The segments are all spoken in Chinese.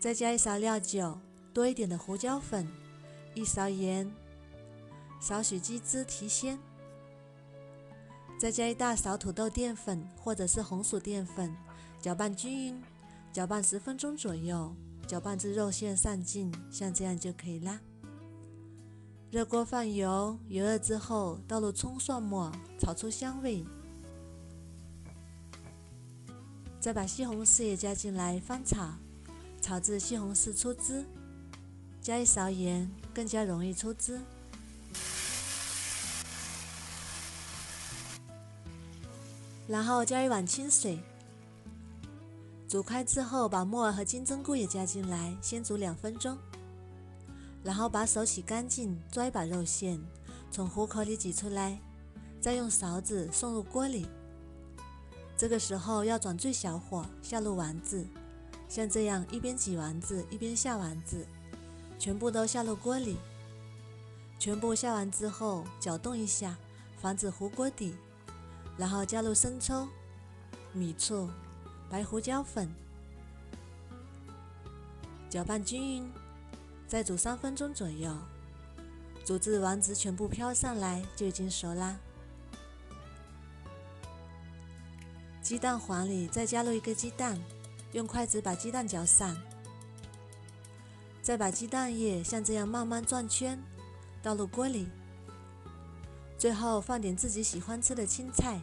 再加1勺料酒，多一点的胡椒粉，1勺盐，少许鸡汁提鲜，再加1大勺土豆淀粉或者是红薯淀粉，搅拌均匀，搅拌10分钟左右，搅拌至肉馅上劲，像这样就可以啦。热锅放油，油热之后倒入葱蒜末，炒出香味，再把西红柿也加进来翻炒，炒至西红柿出汁，加1勺盐，更加容易出汁。然后加1碗清水，煮开之后把木耳和金针菇也加进来，先煮2分钟。然后把手洗干净，抓一把肉馅，从虎口里挤出来，再用勺子送入锅里。这个时候要转最小火，下入丸子，像这样一边挤丸子一边下丸子，全部都下入锅里。全部下完之后搅动一下，防止糊锅底，然后加入生抽、米醋、白胡椒粉，搅拌均匀，再煮3分钟左右，煮至丸子全部飘上来就已经熟啦。鸡蛋黄里再加入1个鸡蛋，用筷子把鸡蛋搅散，再把鸡蛋液像这样慢慢转圈，倒入锅里。最后放点自己喜欢吃的青菜，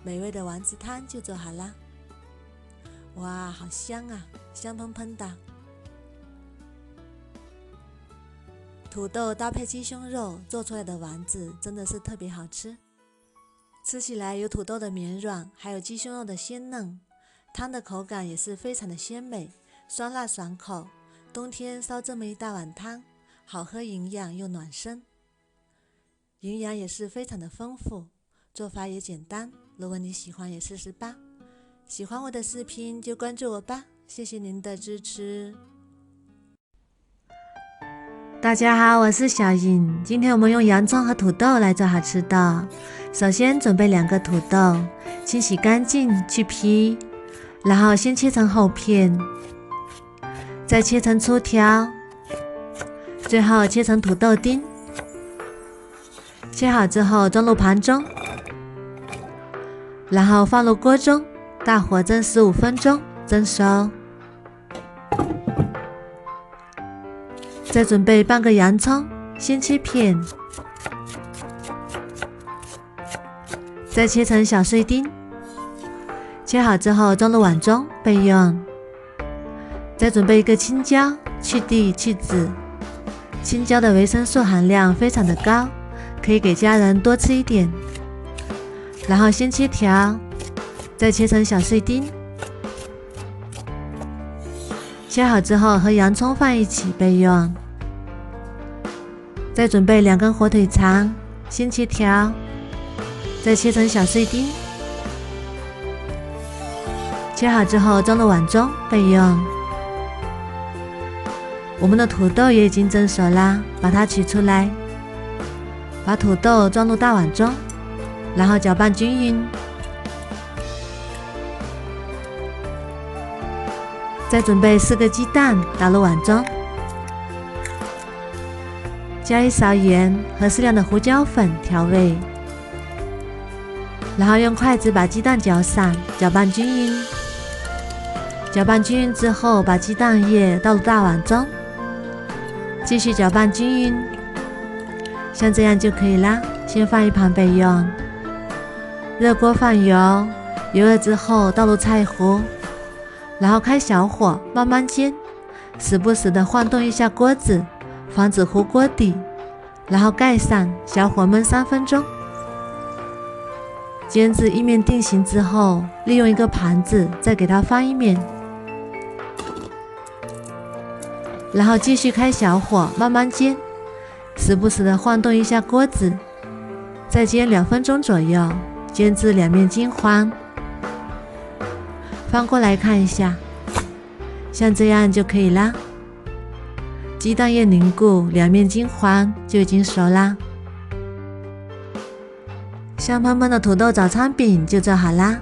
美味的丸子汤就做好啦。哇，好香啊，香喷喷的。土豆搭配鸡胸肉做出来的丸子真的是特别好吃，吃起来有土豆的绵软，还有鸡胸肉的鲜嫩，汤的口感也是非常的鲜美，酸辣爽口。冬天烧这么一大碗汤，好喝营养又暖身，营养也是非常的丰富，做法也简单。如果你喜欢也试试吧。喜欢我的视频就关注我吧，谢谢您的支持。大家好，我是小颖，今天我们用洋葱和土豆来做好吃的。首先准备2个土豆，清洗干净去皮，然后先切成厚片，再切成粗条，最后切成土豆丁。切好之后装入盘中，然后放入锅中，大火蒸15分钟，蒸熟。再准备半个洋葱，先切片，再切成小碎丁。切好之后装入碗中备用。再准备1个青椒，去蒂去籽。青椒的维生素含量非常的高，可以给家人多吃一点。然后先切条，再切成小碎丁。切好之后和洋葱放一起备用。再准备2根火腿肠，先切条，再切成小碎丁。切好之后装入碗中备用。我们的土豆也已经蒸熟啦，把它取出来，把土豆装入大碗中，然后搅拌均匀。再准备4个鸡蛋打入碗中，加1勺盐和适量的胡椒粉调味，然后用筷子把鸡蛋搅散，搅拌均匀。搅拌均匀之后，把鸡蛋液倒入大碗中，继续搅拌均匀，像这样就可以啦。先放一旁备用。热锅放油，油热之后倒入菜糊，然后开小火慢慢煎，时不时的晃动一下锅子，防止糊锅底，然后盖上，小火焖3分钟。煎至一面定型之后，利用1个盘子再给它翻一面，然后继续开小火慢慢煎，时不时的晃动一下锅子，再煎2分钟左右，煎至2面金黄。翻过来看一下，像这样就可以啦。鸡蛋液凝固，2面金黄，就已经熟啦。香喷喷的土豆早餐饼就做好啦，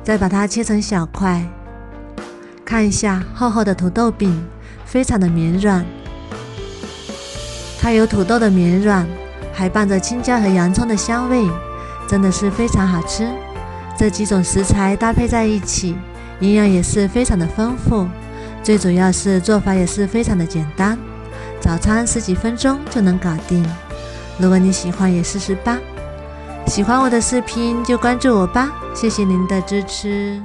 再把它切成小块。看一下厚厚的土豆饼，非常的绵软。它有土豆的绵软，还伴着青椒和洋葱的香味，真的是非常好吃。这几种食材搭配在一起，营养也是非常的丰富，最主要是做法也是非常的简单，早餐10几分钟就能搞定。如果你喜欢也试试吧。喜欢我的视频就关注我吧，谢谢您的支持。